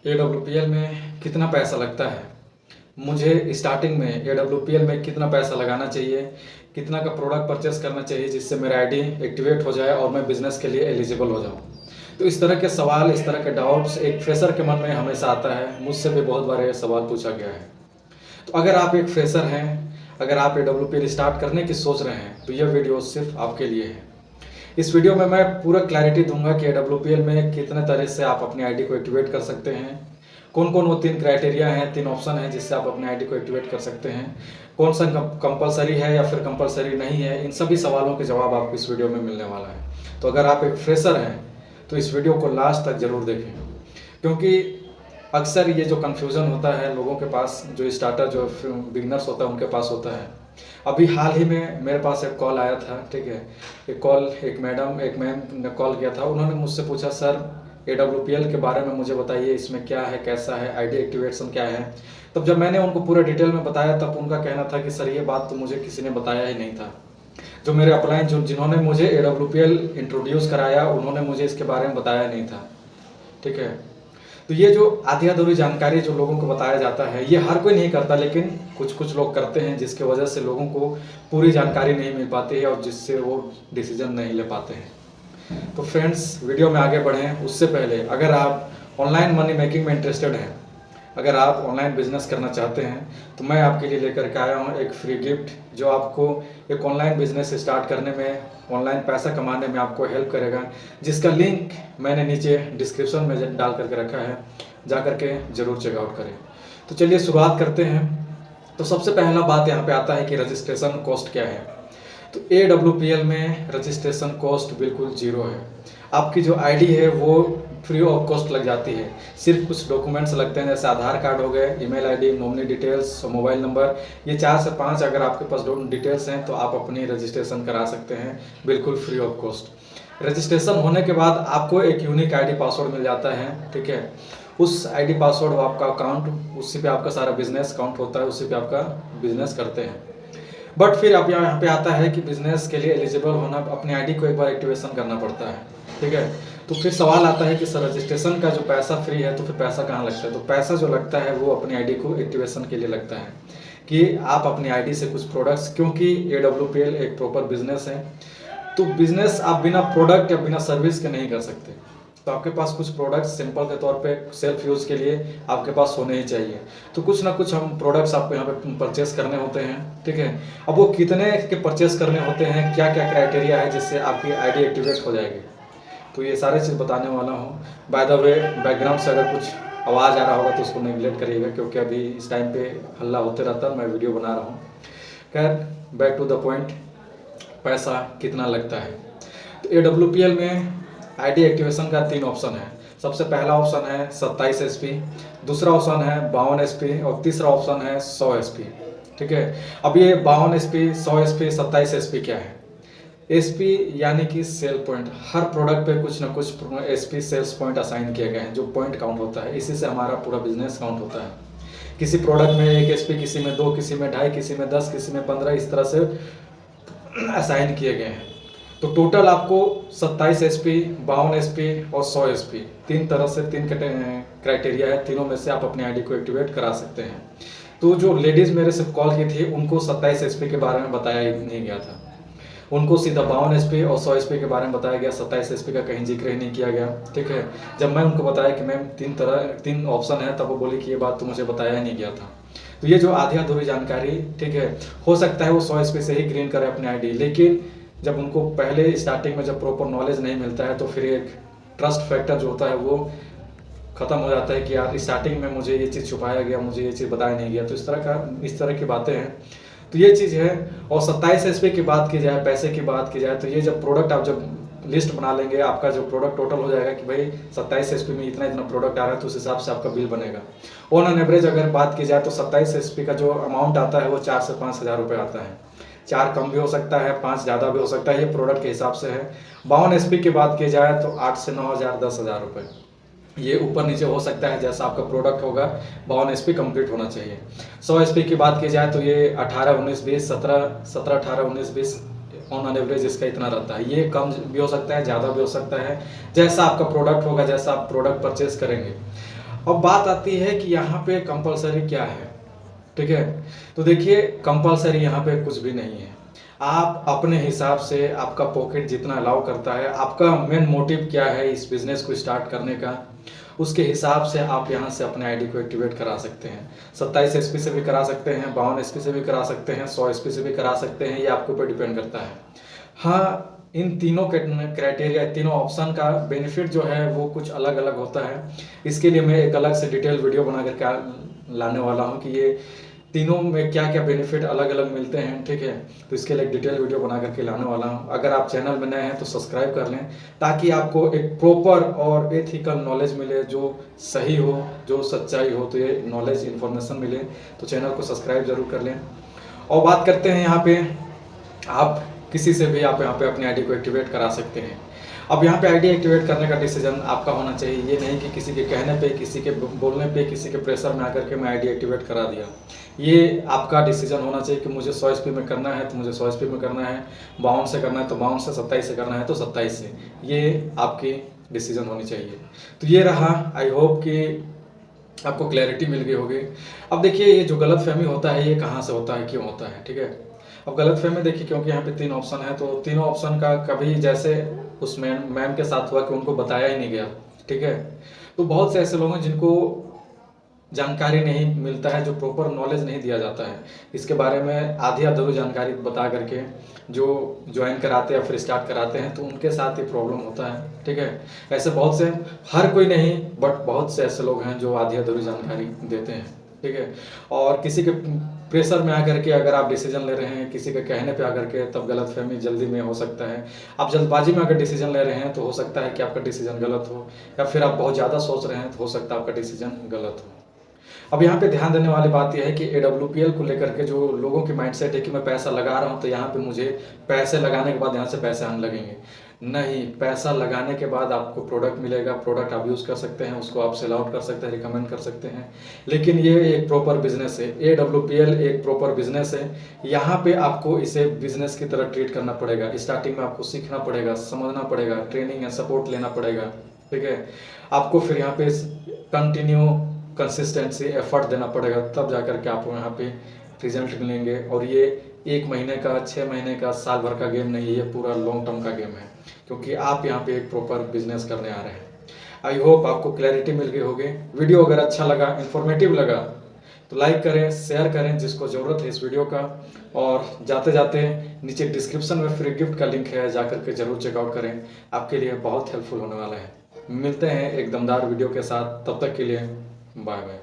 AWPL में कितना पैसा लगता है? मुझे स्टार्टिंग में AWPL में कितना पैसा लगाना चाहिए, कितना का प्रोडक्ट परचेस करना चाहिए जिससे मेरा आईडी एक्टिवेट हो जाए और मैं बिज़नेस के लिए एलिजिबल हो जाऊं? तो इस तरह के सवाल, इस तरह के डाउट्स एक फ्रेशर के मन में हमेशा आता है। मुझसे भी बहुत बार ये सवाल पूछा गया है। तो अगर आप एक फ्रेशर हैं, अगर आप AWPL स्टार्ट करने की सोच रहे हैं, तो यह वीडियो सिर्फ आपके लिए है। इस वीडियो में मैं पूरा क्लैरिटी दूंगा कि AWPL में कितने तरह से आप अपनी आईडी को एक्टिवेट कर सकते हैं, कौन कौन वो 3 क्राइटेरिया हैं, 3 ऑप्शन हैं जिससे आप अपने आईडी को एक्टिवेट कर सकते हैं, कौन सा कंपलसरी है या फिर कंपलसरी नहीं है। इन सभी सवालों के जवाब आपको इस वीडियो में मिलने वाला है। तो अगर आप एक फ्रेशर हैं तो इस वीडियो को लास्ट तक ज़रूर देखें, क्योंकि अक्सर ये जो कन्फ्यूज़न होता है लोगों के पास, जो स्टार्टर, जो बिगनर्स होता है उनके पास होता है। अभी हाल ही में मेरे पास एक कॉल आया था, ठीक है। एक मैम ने कॉल किया था। उन्होंने मुझसे पूछा, सर AWPL के बारे में मुझे बताइए, इसमें क्या है, कैसा है, आईडी एक्टिवेशन क्या है। तब जब मैंने उनको पूरा डिटेल में बताया तब उनका कहना था कि सर ये बात तो मुझे किसी ने बताया ही नहीं था। जो मेरे अपलाइन, जिन्होंने मुझे AWPL इंट्रोड्यूस कराया, उन्होंने मुझे इसके बारे में बताया नहीं था, ठीक है। तो ये जो आधी अधूरी जानकारी जो लोगों को बताया जाता है, ये हर कोई नहीं करता, लेकिन कुछ कुछ लोग करते हैं, जिसके वजह से लोगों को पूरी जानकारी नहीं मिल पाती है और जिससे वो डिसीजन नहीं ले पाते हैं। तो फ्रेंड्स, वीडियो में आगे बढ़ें उससे पहले, अगर आप ऑनलाइन मनी मेकिंग में इंटरेस्टेड हैं, अगर आप ऑनलाइन बिजनेस करना चाहते हैं, तो मैं आपके लिए लेकर के आया हूँ एक फ्री गिफ्ट जो आपको एक ऑनलाइन बिजनेस स्टार्ट करने में, ऑनलाइन पैसा कमाने में आपको हेल्प करेगा, जिसका लिंक मैंने नीचे डिस्क्रिप्शन में डाल करके रखा है, जा करके ज़रूर चेकआउट करें। तो चलिए शुरुआत करते हैं। तो सबसे पहला बात यहाँ पे आता है कि रजिस्ट्रेशन कॉस्ट क्या है। तो AWPL में रजिस्ट्रेशन कॉस्ट बिल्कुल ज़ीरो है। आपकी जो आईडी है वो फ्री ऑफ कॉस्ट लग जाती है। सिर्फ कुछ डॉक्यूमेंट्स लगते हैं, जैसे आधार कार्ड हो गए, email ID, nominee details, mobile number. ये 4 से 5 अगर आपके पास डिटेल्स हैं तो आप अपनी रजिस्ट्रेशन करा सकते हैं बिल्कुल फ्री ऑफ कॉस्ट। रजिस्ट्रेशन होने के बाद आपको एक यूनिक आईडी पासवर्ड मिल जाता है, ठीक है। उस आईडी पासवर्ड आपका अकाउंट, उसी पे आपका सारा बिजनेस काउंट होता है, उसी पे आपका बिजनेस करते हैं। बट फिर अब यहाँ पे आता है कि बिजनेस के लिए एलिजिबल होना, अपनी आईडी को एक बार एक्टिवेशन करना पड़ता है, ठीक है। तो फिर सवाल आता है कि सर रजिस्ट्रेशन का जो पैसा फ्री है तो फिर पैसा कहाँ लगता है। तो पैसा जो लगता है वो अपनी आईडी को एक्टिवेशन के लिए लगता है, कि आप अपनी आईडी से कुछ प्रोडक्ट्स, क्योंकि AWPL एक प्रॉपर बिजनेस है, तो बिजनेस आप बिना प्रोडक्ट या बिना सर्विस के नहीं कर सकते। तो आपके पास कुछ प्रोडक्ट्स सिंपल के तौर पे सेल्फ यूज़ के लिए आपके पास होने ही चाहिए। तो कुछ ना कुछ हम प्रोडक्ट्स आपको यहाँ पे परचेस करने होते हैं, ठीक है। अब वो कितने के परचेस करने होते हैं, क्या क्या क्राइटेरिया है जिससे आपकी आईडी एक्टिवेट हो जाएगी, तो ये सारे चीज़ बताने वाला हूँ। बाय द वे, बैकग्राउंड से अगर कुछ आवाज़ आ रहा होगा तो उसको नेगलेक्ट करिएगा, क्योंकि अभी इस टाइम पे हल्ला होते रहता है, मैं वीडियो बना रहा हूँ। खैर, बैक टू द पॉइंट, पैसा कितना लगता है। तो AWPL में आईडी एक्टिवेशन का 3 ऑप्शन है। सबसे पहला ऑप्शन है 27 SP, दूसरा ऑप्शन है 52 SP और तीसरा ऑप्शन है 100 SP, ठीक है। अब ये 52 SP, 100 SP, 27 SP क्या है? SP यानी कि सेल पॉइंट। हर प्रोडक्ट पे कुछ ना कुछ SP सेल्स पॉइंट असाइन किए गए हैं, जो पॉइंट काउंट होता है, इसी से हमारा पूरा बिजनेस काउंट होता है। किसी प्रोडक्ट में 1 SP, किसी में 2, किसी में 2.5, किसी में 10, किसी में 15, इस तरह से असाइन किए गए हैं। तो टोटल आपको 27 SP, 52 SP और 100 SP, 3 तरह से 3 क्राइटेरिया है। तीनों में से आप अपनी आईडी को एक्टिवेट करा सकते हैं। तो जो लेडीज़ मेरे से कॉल की थी उनको 27 SP के बारे में बताया ही नहीं गया था, उनको सीधा 52 SP और 100 SP के बारे में बताया गया, 27 SP का कहीं जिक्र ही नहीं किया गया, ठीक है। जब मैं उनको बताया कि मैम 3 ऑप्शन है, तब वो बोली कि ये बात तो मुझे बताया ही नहीं गया था। तो ये जो आधी अधूरी जानकारी, ठीक है, हो सकता है वो 100 SP से ही ग्रीन करे अपनी आईडी, लेकिन जब उनको पहले स्टार्टिंग में जब प्रॉपर नॉलेज नहीं मिलता है तो फिर एक ट्रस्ट फैक्टर जो होता है वो ख़त्म हो जाता है कि यार स्टार्टिंग में मुझे ये चीज़ छुपाया गया, मुझे ये चीज़ बताया नहीं गया। तो इस तरह की बातें हैं, तो ये चीज़ है। और 27 SP की बात की जाए, पैसे की बात की जाए, तो ये जब प्रोडक्ट आप जब लिस्ट बना लेंगे, आपका जो प्रोडक्ट टोटल हो जाएगा कि भाई 27 SP में इतना इतना प्रोडक्ट आ रहा है, तो उस हिसाब से आपका बिल बनेगा। ऑन एवरेज अगर बात की जाए तो 27 SP का जो अमाउंट आता है वो 4 से 5 हज़ार रुपये आता है। 4 कम भी हो सकता है, 5 ज़्यादा भी हो सकता है, ये प्रोडक्ट के हिसाब से है। 52 SP की बात की जाए तो 8 से 9 हज़ार, 10 हज़ार रुपये, ये ऊपर नीचे हो सकता है जैसा आपका प्रोडक्ट होगा। 52 SP कंप्लीट होना चाहिए। 100 SP की बात की जाए तो ये 18, 19, 20, 17, 18, 19, 20 ऑन एवरेज इसका इतना रहता है। ये कम भी हो सकता है, ज़्यादा भी हो सकता है, जैसा आपका प्रोडक्ट होगा, जैसा आप प्रोडक्ट परचेज करेंगे। अब बात आती है कि यहाँ पे कंपलसरी क्या है, ठीक है। तो देखिए कंपलसरी यहाँ पे कुछ भी नहीं है। आप अपने हिसाब से, आपका पॉकेट जितना अलाउ करता है, आपका मेन मोटिव क्या है इस बिज़नेस को स्टार्ट करने का, उसके हिसाब से आप यहाँ से अपने आईडी को एक्टिवेट करा सकते हैं। 27 एसपी से भी करा सकते हैं, 52 एसपी से भी करा सकते हैं, 100 एसपी से भी करा सकते हैं, ये आपके ऊपर डिपेंड करता है। हाँ, इन तीनों क्राइटेरिया, तीनों ऑप्शन का बेनिफिट जो है वो कुछ अलग अलग होता है। इसके लिए मैं एक अलग से डिटेल वीडियो बना करके लाने वाला हूँ कि ये तीनों में क्या क्या बेनिफिट अलग अलग मिलते हैं, ठीक है। तो इसके लिए एक डिटेल वीडियो बना करके लाने वाला हूँ। अगर आप चैनल में नए हैं तो सब्सक्राइब कर लें, ताकि आपको एक प्रॉपर और एथिकल नॉलेज मिले, जो सही हो, जो सच्चाई हो, तो ये नॉलेज इन्फॉर्मेशन मिले। तो चैनल को सब्सक्राइब जरूर कर लें। और बात करते हैं यहाँ पे, आप किसी से भी आप यहाँ पे अपनी आईडी को एक्टिवेट करा सकते हैं। अब यहाँ पे आईडी एक्टिवेट करने का डिसीजन आपका होना चाहिए। ये नहीं कि किसी के कहने पे, किसी के बोलने पे, किसी के प्रेशर में आकर के मैं आईडी एक्टिवेट करा दिया। ये आपका डिसीजन होना चाहिए कि मुझे 100 एसपी में करना है तो मुझे 100 एसपी में करना है, 52 से करना है तो 52 से, 27 से करना है तो 27 से। ये आपकी डिसीजन होनी चाहिए। तो ये रहा, आई होप कि आपको क्लैरिटी मिल गई होगी। अब देखिए, ये जो गलतफहमी होता है ये कहाँ से होता है, क्यों होता है, ठीक है। अब गलतफहमी देखिए, क्योंकि यहाँ पे 3 ऑप्शन है, तो तीनों ऑप्शन का कभी, जैसे उस मैम के साथ हुआ कि उनको बताया ही नहीं गया, ठीक है। तो बहुत से ऐसे लोग हैं जिनको जानकारी नहीं मिलता है, जो प्रॉपर नॉलेज नहीं दिया जाता है इसके बारे में, आधी अधूरी जानकारी बता करके जो ज्वाइन कराते हैं या फिर स्टार्ट कराते हैं, तो उनके साथ ये प्रॉब्लम होता है, ठीक है। ऐसे बहुत से, हर कोई नहीं बट बहुत से ऐसे लोग हैं जो आधी अधूरी जानकारी देते हैं, ठीक है। और किसी के प्रेशर में आकर के अगर आप डिसीजन ले रहे हैं, किसी के कहने पे आकर के, तब गलतफहमी जल्दी में हो सकता है। आप जल्दबाजी में अगर डिसीजन ले रहे हैं तो हो सकता है कि आपका डिसीजन गलत हो, या फिर आप बहुत ज़्यादा सोच रहे हैं तो हो सकता है आपका डिसीजन गलत हो। अब यहाँ पे ध्यान देने वाली बात यह है कि AWPL को लेकर के जो लोगों की माइंडसेट है कि मैं पैसा लगा रहा हूँ तो यहाँ पे मुझे पैसे लगाने के बाद यहाँ से पैसे आने लगेंगे। नहीं, पैसा लगाने के बाद आपको प्रोडक्ट मिलेगा, प्रोडक्ट आप यूज़ कर सकते हैं, उसको आप सेल आउट कर सकते हैं, रिकमेंड कर सकते हैं। लेकिन ये एक प्रॉपर बिजनेस है, AWPL एक प्रॉपर बिजनेस है। यहाँ पे आपको इसे बिजनेस की तरह ट्रीट करना पड़ेगा। स्टार्टिंग में आपको सीखना पड़ेगा, समझना पड़ेगा, ट्रेनिंग या सपोर्ट लेना पड़ेगा, ठीक है। आपको फिर यहाँ पे कंटिन्यू कंसिस्टेंसी एफर्ट देना पड़ेगा, तब जाकर के आपको यहाँ पे रिजल्ट मिलेंगे। और ये 1 महीने का, 6 महीने का, साल भर का गेम नहीं है, ये पूरा लॉन्ग टर्म का गेम है, क्योंकि आप यहाँ पे एक प्रॉपर बिजनेस करने आ रहे हैं। आई होप आपको क्लैरिटी मिल गई होगी। वीडियो अगर अच्छा लगा, इन्फॉर्मेटिव लगा, तो लाइक करें, शेयर करें जिसको ज़रूरत है इस वीडियो का। और जाते जाते नीचे डिस्क्रिप्शन में फ्री गिफ्ट का लिंक है, जाकर के जरूर चेकआउट करें, आपके लिए बहुत हेल्पफुल होने वाला है। मिलते हैं एक दमदार वीडियो के साथ, तब तक के लिए बाय बाय।